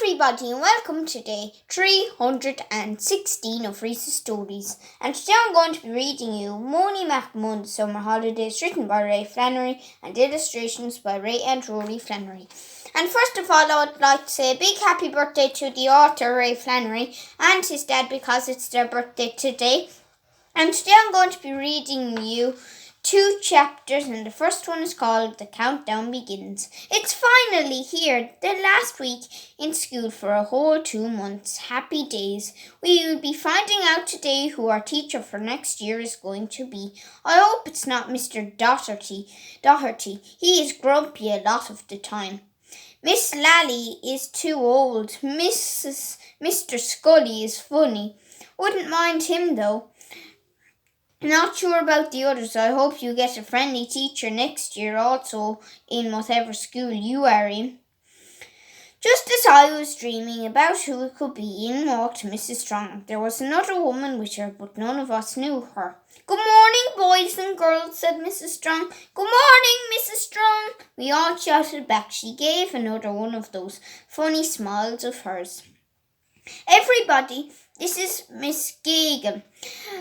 everybody and welcome to day 316 of Rhys' stories. And today I'm going to be reading you Moany McMoan-The Summer Holidays, written by Ray Flannery and illustrations by Ray and Ruairi Flannery. And first of all, I would like to say a big happy birthday to the author Ray Flannery and his dad because it's their birthday today. And today I'm going to be reading you 2 chapters, and the first one is called The Countdown Begins. It's finally here, the last week in school for a whole 2 months. Happy days. We will be finding out today who our teacher for next year is going to be. I hope it's not Mr. Doherty. He is grumpy a lot of the time. Miss Lally is too old. Mr. Scully is funny. Wouldn't mind him though. Not sure about the others. I hope you get a friendly teacher next year also in whatever school you are in. Just as I was dreaming about who it could be, in walked Mrs. Strong. There was another woman with her, but none of us knew her. "Good morning, boys and girls," said Mrs. Strong. "Good morning, Mrs. Strong," we all shouted back. She gave another one of those funny smiles of hers. "Everybody, this is Miss Gagan.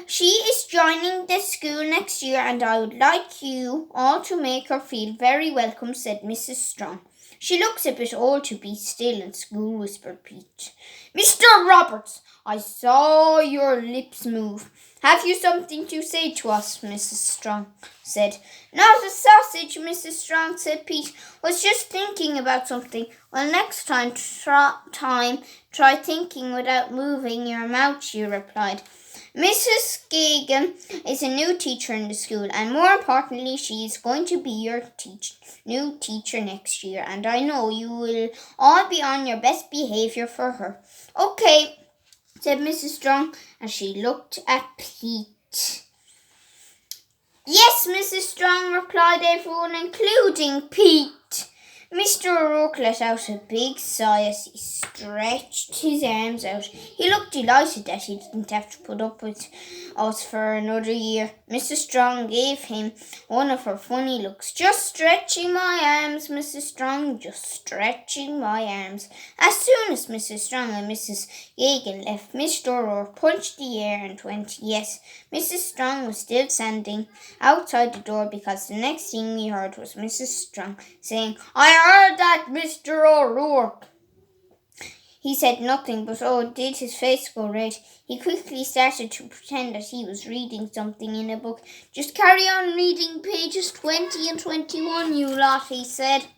She is joining the school next year and I would like you all to make her feel very welcome," said Mrs. Strong. "She looks a bit old to be still in school," whispered Pete. "Mr. Roberts, I saw your lips move. Have you something to say to us?" Mrs. Strong said. "Not a sausage, Mrs. Strong," said Pete. "Was just thinking about something." "Well, next time, try thinking without moving your mouth," she replied. "Mrs. Gagan is a new teacher in the school, and more importantly, she is going to be your new teacher next year, and I know you will all be on your best behaviour for her." "Okay," said Mrs. Strong, as she looked at Pete. "Yes, Mrs. Strong," replied everyone, including Pete. Mr. O'Rourke let out a big sigh as he stretched his arms out. He looked delighted that he didn't have to put up with us for another year. Mrs. Strong gave him one of her funny looks. "Just stretching my arms, Mrs. Strong, just stretching my arms." As soon as Mrs. Strong and Mrs. Gagan left, Mr. O'Rourke punched the air and went, "Yes." Mrs. Strong was still standing outside the door because the next thing we heard was Mrs. Strong saying, "I heard that, Mr. O'Rourke." He said nothing, but did his face go red. He quickly started to pretend that he was reading something in a book. "Just carry on reading pages 20 and 21, you lot," he said.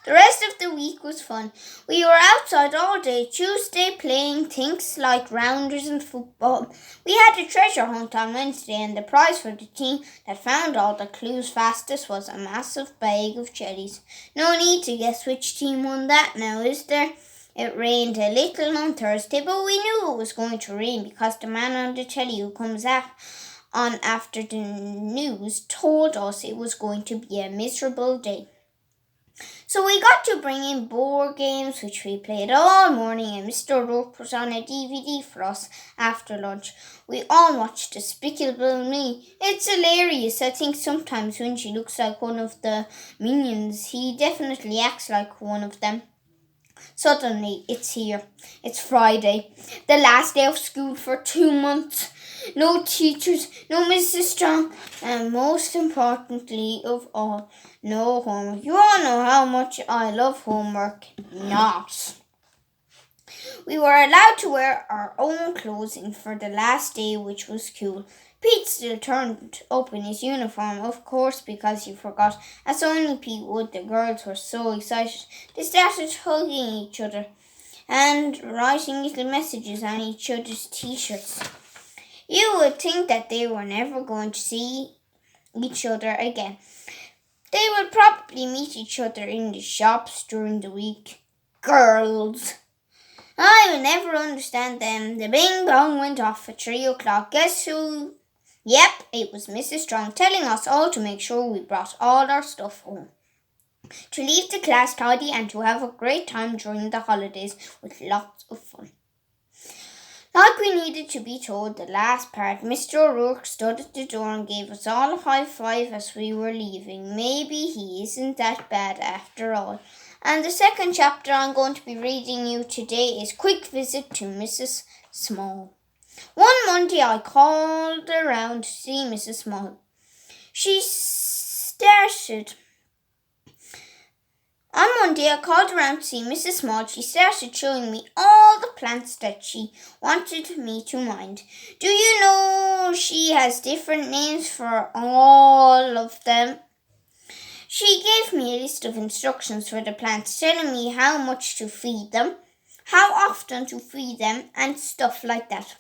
The rest of the week was fun. We were outside all day Tuesday playing things like rounders and football. We had a treasure hunt on Wednesday, and the prize for the team that found all the clues fastest was a massive bag of jellies. No need to guess which team won that now, is there? It rained a little on Thursday, but we knew it was going to rain because the man on the telly who comes on after the news told us it was going to be a miserable day. So we got to bring in board games, which we played all morning, and Mr. O'Rourke put on a DVD for us after lunch. We all watched Despicable Me. It's hilarious. I think sometimes when she looks like one of the minions, he definitely acts like one of them. Suddenly, it's here. It's Friday, the last day of school for 2 months. No teachers, no Mrs. Strong, and most importantly of all, no homework. You all know how much I love homework. Not. We were allowed to wear our own clothing for the last day, which was cool. Pete still turned up in his uniform, of course, because he forgot, as only Pete would. The girls were so excited. They started hugging each other and writing little messages on each other's t-shirts. You would think that they were never going to see each other again. They would probably meet each other in the shops during the week. Girls! I will never understand them. The bing bong went off at 3 o'clock. Guess who? Yep, it was Mrs. Strong telling us all to make sure we brought all our stuff home, to leave the class tidy and to have a great time during the holidays with lots of fun. Like we needed to be told the last part, Mr. O'Rourke stood at the door and gave us all a high five as we were leaving. Maybe he isn't that bad after all. And the second chapter I'm going to be reading you today is Quick Visit to Mrs. Small. One Monday I called around to see Mrs. Small. On Monday, I called around to see Mrs. Small. She started showing me all the plants that she wanted me to mind. Do you know she has different names for all of them? She gave me a list of instructions for the plants, telling me how much to feed them, how often to feed them, and stuff like that.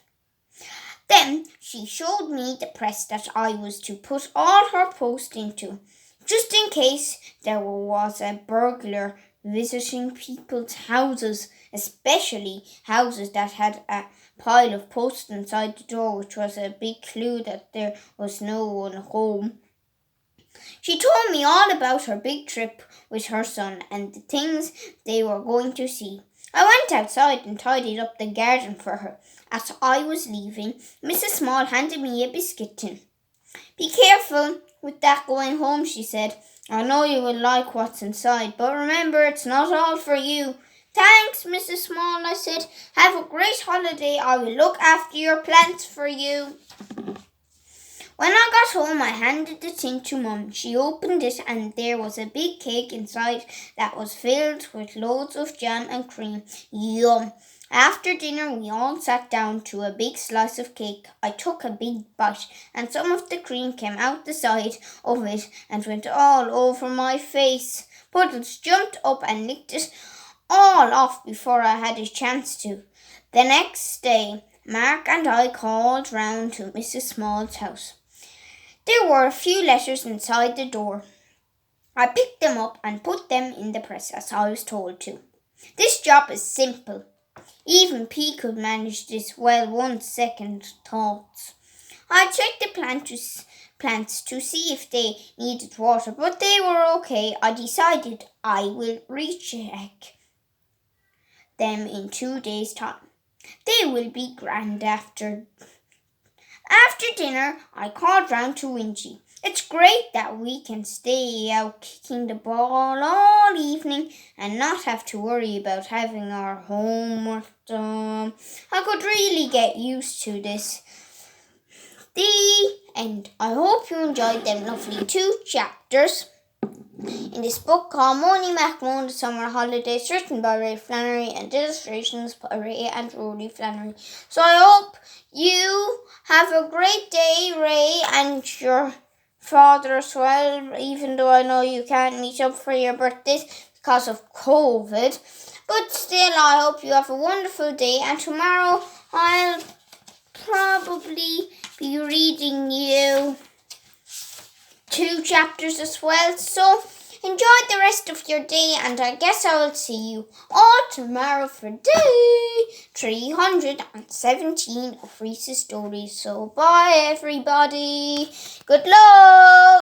Then she showed me the press that I was to put all her post into, just in case there was a burglar visiting people's houses, especially houses that had a pile of posts inside the door, which was a big clue that there was no one home. She told me all about her big trip with her son and the things they were going to see. I went outside and tidied up the garden for her. As I was leaving, Mrs. Small handed me a biscuit tin. Be careful with that going home, she said. I know you will like what's inside, but remember it's not all for you. Thanks, Mrs. Small, I said. Have a great holiday. I will look after your plants for you. When I got home, I handed the tin to Mum. She opened it and there was a big cake inside that was filled with loads of jam and cream. Yum! After dinner, we all sat down to a big slice of cake. I took a big bite and some of the cream came out the side of it and went all over my face. Puddles jumped up and licked it all off before I had a chance to. The next day, Mark and I called round to Mrs. Small's house. There were a few letters inside the door. I picked them up and put them in the press as I was told to. This job is simple. Even P could manage this well one second thoughts. I checked the plants to see if they needed water, but they were okay. I decided I will recheck them in 2 days' time. They will be grand after dinner, I called round to Wingy. It's great that we can stay out kicking the ball all evening and not have to worry about having our homework done. I could really get used to this. The end. I hope you enjoyed them lovely 2 chapters in this book called Moany McMoan-The Summer Holidays, written by Ray Flannery and illustrations by Ray and Ruairi Flannery. So I hope you have a great day, Ray, and your father as well, even though I know you can't meet up for your birthdays because of COVID. But still, I hope you have a wonderful day, and tomorrow I'll probably be reading you 2 chapters as well. So enjoy the rest of your day, and I guess I will see you all tomorrow for day 317 of Rhys's stories. So bye everybody. Good luck.